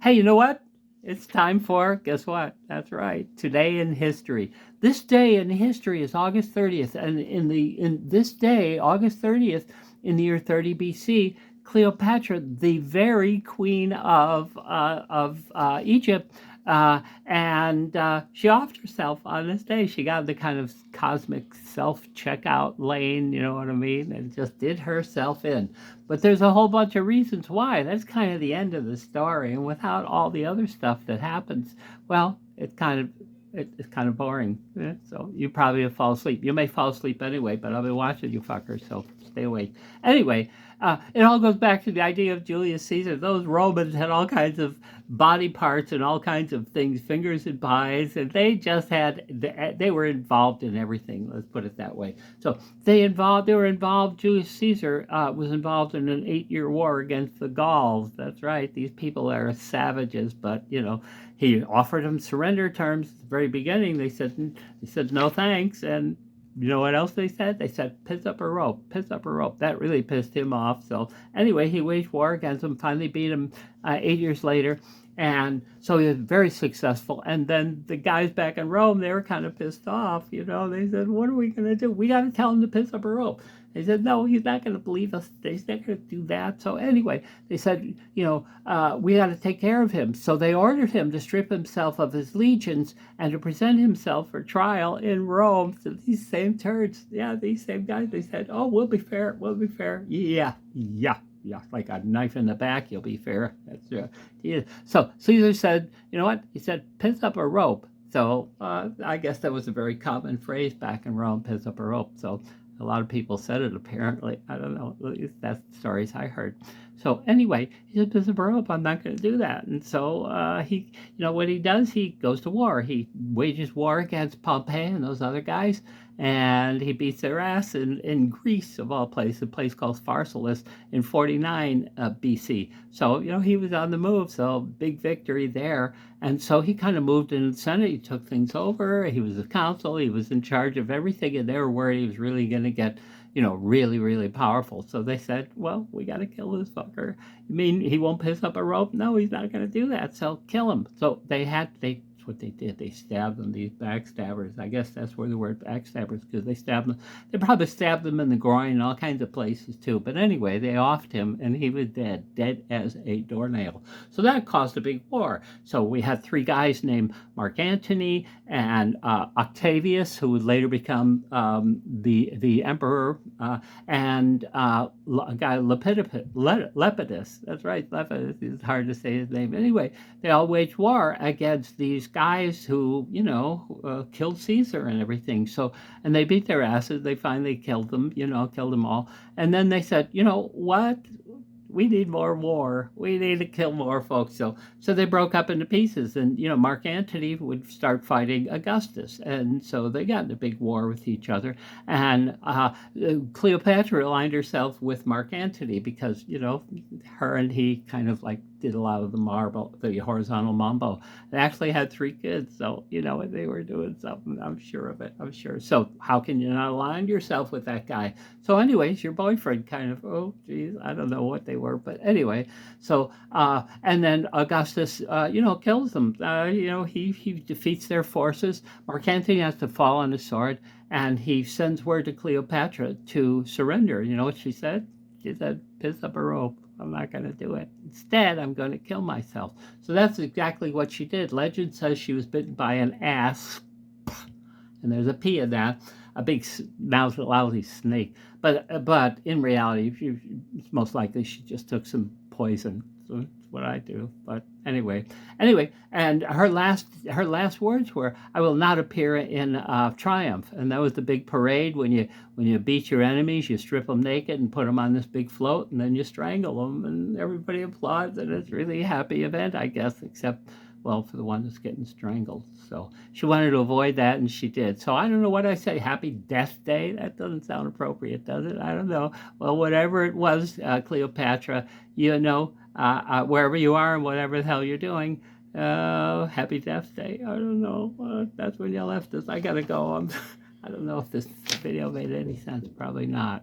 Hey, you know what? It's time for, guess what? That's right. Today in history. This day in history is August 30th. And in this day, August 30th, in the year 30 BC, Cleopatra, the very queen of Egypt, and she offed herself on this day. She got the kind of cosmic self checkout lane, you know what I mean, and just did herself in. But there's a whole bunch of reasons why. That's kind of the end of the story. And without all the other stuff that happens, well, it's kind of boring. Yeah, so you probably will fall asleep. You may fall asleep anyway, but I'll be watching you fuckers, so stay awake. Anyway, it all goes back to the idea of Julius Caesar. Those Romans had all kinds of body parts and all kinds of things, fingers and pies, and they were involved in everything. Let's put it that way. So they were involved. Julius Caesar was involved in an 8-year war against the Gauls. That's right. These people are savages, but he offered them surrender terms at the very beginning. They said no thanks, and you know what else they said? They said, piss up a rope, piss up a rope. That really pissed him off. So anyway, he waged war against them, finally beat him 8 years later. And so he was very successful. And then the guys back in Rome, they were kind of pissed off. They said, what are we going to do? We got to tell him to piss up a rope. They said, no, he's not going to believe us. He's not going to do that. So anyway, they said, we got to take care of him. So they ordered him to strip himself of his legions and to present himself for trial in Rome to these same turds. Yeah, these same guys. They said, oh, we'll be fair. We'll be fair. Yeah, yeah. Yeah, like a knife in the back, you'll be fair. That's yeah. So Caesar said, you know what? He said, piss up a rope. So I guess that was a very common phrase back in Rome, piss up a rope. So a lot of people said it apparently. I don't know. At least that's the stories I heard. So anyway, he said, piss up a rope. I'm not going to do that. And so what he does, he goes to war. He wages war against Pompey and those other guys, and he beats their ass in Greece, of all places, a place called Pharsalus in 49 BC. So, he was on the move, so big victory there. And so he kind of moved in the Senate. He took things over. He was a consul. He was in charge of everything, and they were worried he was really going to get really, really powerful. So they said, well, we got to kill this fucker. You mean he won't piss up a rope? No, he's not going to do that. So kill him. So that's what they did. They stabbed them, these backstabbers. I guess that's where the word backstabbers, because they stabbed them. They probably stabbed them in the groin and all kinds of places too. But anyway, they offed him and he was dead as a doornail. So that caused a big war. So we had 3 guys named Mark Antony and Octavius, who would later become the emperor, and a guy Lepidus. That's right, Lepidus. It's hard to say his name. Anyway, they all waged war against these guys who, killed Caesar and everything. So, and they beat their asses. They finally killed them, killed them all. And then they said, you know what? We need more war. We need to kill more folks. So they broke up into pieces, and Mark Antony would start fighting Augustus, and so they got in a big war with each other. And Cleopatra aligned herself with Mark Antony because her and he kind of like did a lot of the horizontal mambo. They actually had 3 kids, so they were doing something. I'm sure of it. I'm sure. So how can you not align yourself with that guy? So, anyways, your boyfriend kind of, oh, geez, I don't know what they were, but anyway. So, and then Augustus, kills them. He defeats their forces. Mark Antony has to fall on his sword, and he sends word to Cleopatra to surrender. You know what she said? She said, piss up a rope. I'm not going to do it. Instead, I'm going to kill myself. So that's exactly what she did. Legend says she was bitten by an asp, and there's a P in that, a big lousy snake. But in reality, it's most likely she just took some poison. So that's what I do. But anyway, and her last words were, "I will not appear in triumph." And that was the big parade when you beat your enemies, you strip them naked and put them on this big float, and then you strangle them, and everybody applauds, and it's really a happy event, I guess, except, well, for the one that's getting strangled. So she wanted to avoid that, and she did. So I don't know what I say. Happy Death Day? That doesn't sound appropriate, does it? I don't know. Well, whatever it was, Cleopatra, wherever you are and whatever the hell you're doing, happy Death Day. I don't know. That's when you left us. I gotta go. I don't know if this video made any sense. Probably not.